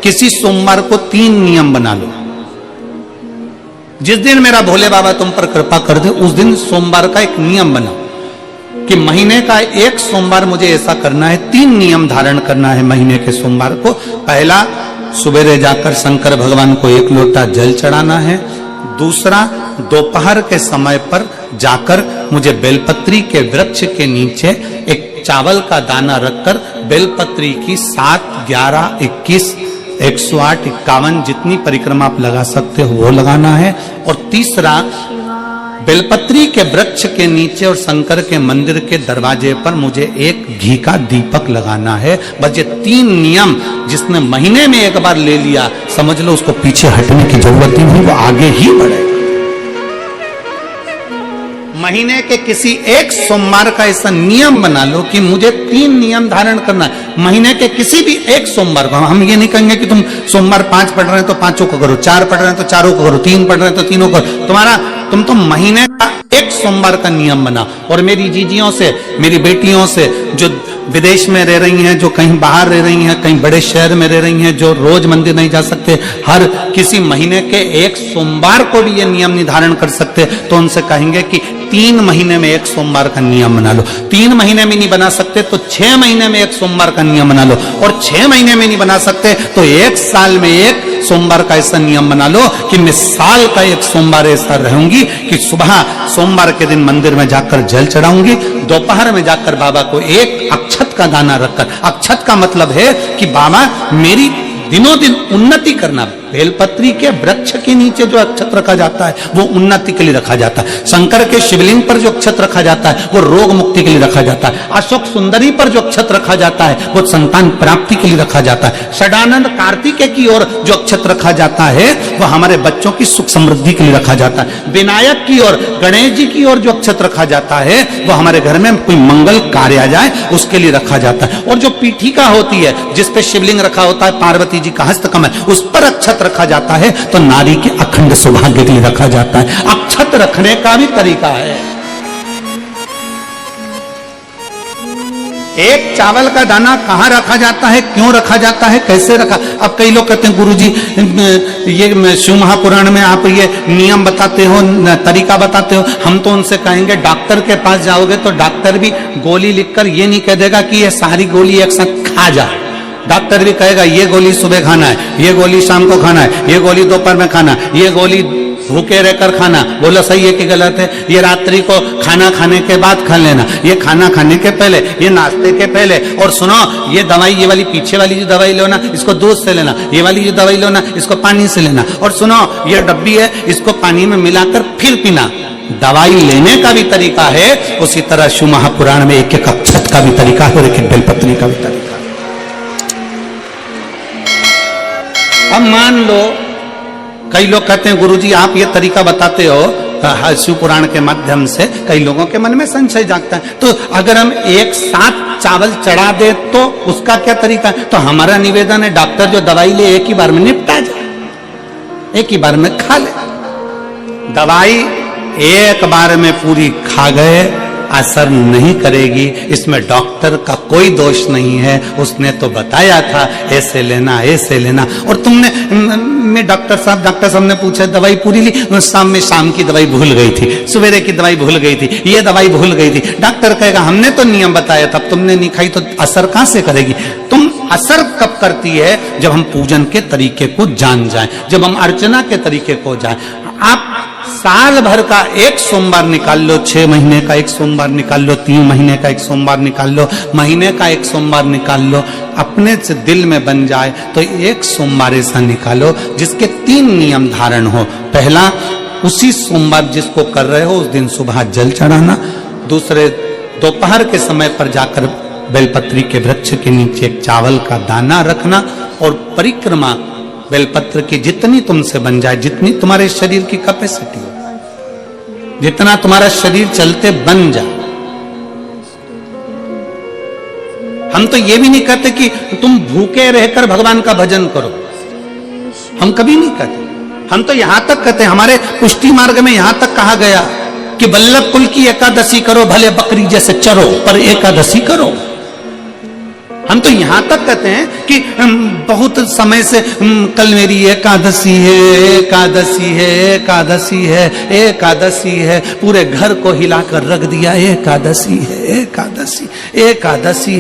किसी सोमवार को 3 नियम बना लो। जिस दिन मेरा भोले बाबा तुम पर कृपा कर दे उस दिन सोमवार का एक नियम बनाओ कि महीने का एक सोमवार मुझे ऐसा करना है, 3 नियम धारण करना है महीने के सोमवार को। पहला, सुबेरे जाकर शंकर भगवान को 1 लोटा जल चढ़ाना है। दूसरा, दोपहर के समय पर जाकर मुझे बेलपत्री के वृक्ष के नीचे एक चावल का दाना रखकर बेलपत्री की 7, 11, 21, 108, 51 जितनी परिक्रमा आप लगा सकते हो वो लगाना है। और तीसरा, बेलपत्री के वृक्ष के नीचे और शंकर के मंदिर के दरवाजे पर मुझे एक घी का दीपक लगाना है। बस ये 3 नियम जिसने महीने में एक बार ले लिया, समझ लो उसको पीछे हटने की जरूरत ही नहीं, वो आगे ही बढ़ेगा। महीने के किसी एक सोमवार का ऐसा नियम बना लो कि मुझे 3 नियम धारण करना है महीने के किसी भी एक सोमवार को। हम ये नहीं कहेंगे कि तुम सोमवार 5 पढ़ रहे हैं तो 5 को करो, 4 पढ़ रहे हैं तो 4 को करो, 3 पढ़ रहे हैं तो 3 को करो। तुम तो महीने का एक सोमवार का नियम बना। और मेरी जीजियों से, मेरी बेटियों से जो विदेश में रह रही हैं, जो कहीं बाहर रह रही हैं, कहीं बड़े शहर में रह रही हैं, जो रोज मंदिर नहीं जा सकते, हर किसी महीने के एक सोमवार को भी ये नियम निर्धारण कर सकते, तो उनसे कहेंगे कि 3 महीने में एक सोमवार का नियम बना लो। 3 महीने में नहीं बना सकते तो 6 महीने में एक सोमवार का नियम बना लो। और 6 महीने में नहीं बना सकते तो 1 साल में एक सोमवार का ऐसा नियम बना लो कि मैं साल का एक सोमवार ऐसा रहूंगी कि सुबह सोमवार के दिन मंदिर में जाकर जल चढ़ाऊंगी, दोपहर में जाकर बाबा को एक अक्षत का दाना रखकर, अक्षत का मतलब है कि बाबा मेरी दिनों दिन उन्नति करना। बेलपत्री के वृक्ष के नीचे जो अक्षत रखा जाता है वो उन्नति के लिए रखा जाता है। शंकर के शिवलिंग पर जो अक्षत रखा जाता है वो रोग मुक्ति के लिए रखा जाता है। अशोक सुंदरी पर जो अक्षत रखा जाता है वो संतान प्राप्ति के लिए रखा जाता है। षडानंद कार्तिकेय की ओर जो अक्षत रखा जाता है वो हमारे बच्चों की सुख समृद्धि के लिए रखा जाता है। विनायक की ओर, गणेश जी की ओर जो अक्षत रखा जाता है वो हमारे घर में कोई मंगल कार्य आ जाए उसके लिए रखा जाता है। और जो पीठिका होती है जिसपे शिवलिंग रखा होता है, पार्वती जी का हस्तकमल, उस पर अक्षत रखा जाता है तो नारी के अखंड सौभाग्य के लिए रखा जाता है। अक्षत रखने का भी तरीका है। एक चावल का दाना कहां रखा जाता है, क्यों रखा जाता है, कैसे रखा। अब कई लोग कहते हैं गुरुजी ये शिव महापुराण में आप ये नियम बताते हो, तरीका बताते हो। हम तो उनसे कहेंगे डॉक्टर के पास जाओगे तो डॉक्टर भी गोली लिखकर ये नहीं कह देगा कि ये सारी गोली एक साथ खा जा। डॉक्टर भी कहेगा ये गोली सुबह खाना है, ये गोली शाम को खाना है, ये गोली दोपहर में खाना, ये गोली भूखे रहकर खाना। बोलो सही है कि गलत है। ये रात्रि को खाना खाने के बाद खा लेना, ये खाना खाने के पहले, ये नाश्ते के पहले। और सुनो ये दवाई, ये वाली पीछे वाली जो दवाई लो ना इसको दूध से लेना, ये वाली जो दवाई लो ना इसको पानी से लेना। और सुनो ये डब्बी है इसको पानी में मिलाकर फिर पीना। दवाई लेने का भी तरीका है, उसी तरह शिव महापुराण में एक एक अक्षत का भी तरीका है और एक एक बेलपत्री का भी तरीका है। अब मान लो कई लोग कहते हैं गुरुजी आप ये तरीका बताते हो शिव पुराण के माध्यम से, कई लोगों के मन में संशय जागता है। तो अगर हम एक साथ चावल चढ़ा दे तो उसका क्या तरीका है। तो हमारा निवेदन है डॉक्टर जो दवाई ले एक ही बार में निपटा जाए, एक ही बार में खा ले। दवाई एक बार में पूरी खा गए असर नहीं करेगी, इसमें डॉक्टर का कोई दोष नहीं है। उसने तो बताया था ऐसे लेना ऐसे लेना। और तुमने मैं डॉक्टर साहब ने पूछा दवाई पूरी ली, शाम की दवाई भूल गई थी, सवेरे की दवाई भूल गई थी, ये दवाई भूल गई थी। डॉक्टर कहेगा हमने तो नियम बताया था, तुमने नहीं खाई तो असर कहां से करेगी। तुम असर कब करती है जब हम पूजन के तरीके को जान जाएं, जब हम अर्चना के तरीके को जाएं। आप साल भर का एक सोमवार निकाल लो, 6 महीने का एक सोमवार निकाल लो, 3 महीने का एक सोमवार निकाल लो, महीने का एक सोमवार निकाल लो। अपने से दिल में बन जाए तो एक सोमवार ऐसा निकालो जिसके 3 नियम धारण हो। पहला, उसी सोमवार जिसको कर रहे हो उस दिन सुबह जल चढ़ाना। दूसरे, दोपहर के समय पर जाकर बेलपत्री के वृक्ष के नीचे एक चावल का दाना रखना। और परिक्रमा बेलपत्र की जितनी तुमसे बन जाए, जितनी तुम्हारे शरीर की कैपेसिटी हो, जितना तुम्हारा शरीर चलते बन जाए। हम तो ये भी नहीं कहते कि तुम भूखे रहकर भगवान का भजन करो, हम कभी नहीं कहते। हम तो यहां तक कहते हैं, हमारे पुष्टि मार्ग में यहां तक कहा गया कि वल्लभ कुल की एकादशी करो, भले बकरी जैसे चरो पर एकादशी करो। हम तो यहां तक कहते हैं कि बहुत समय से कल मेरी एकादशी है, एकादशी है, एकादशी है, एकादशी है, पूरे घर को हिलाकर रख दिया, एकादशी है, एकादशी, एकादशी है।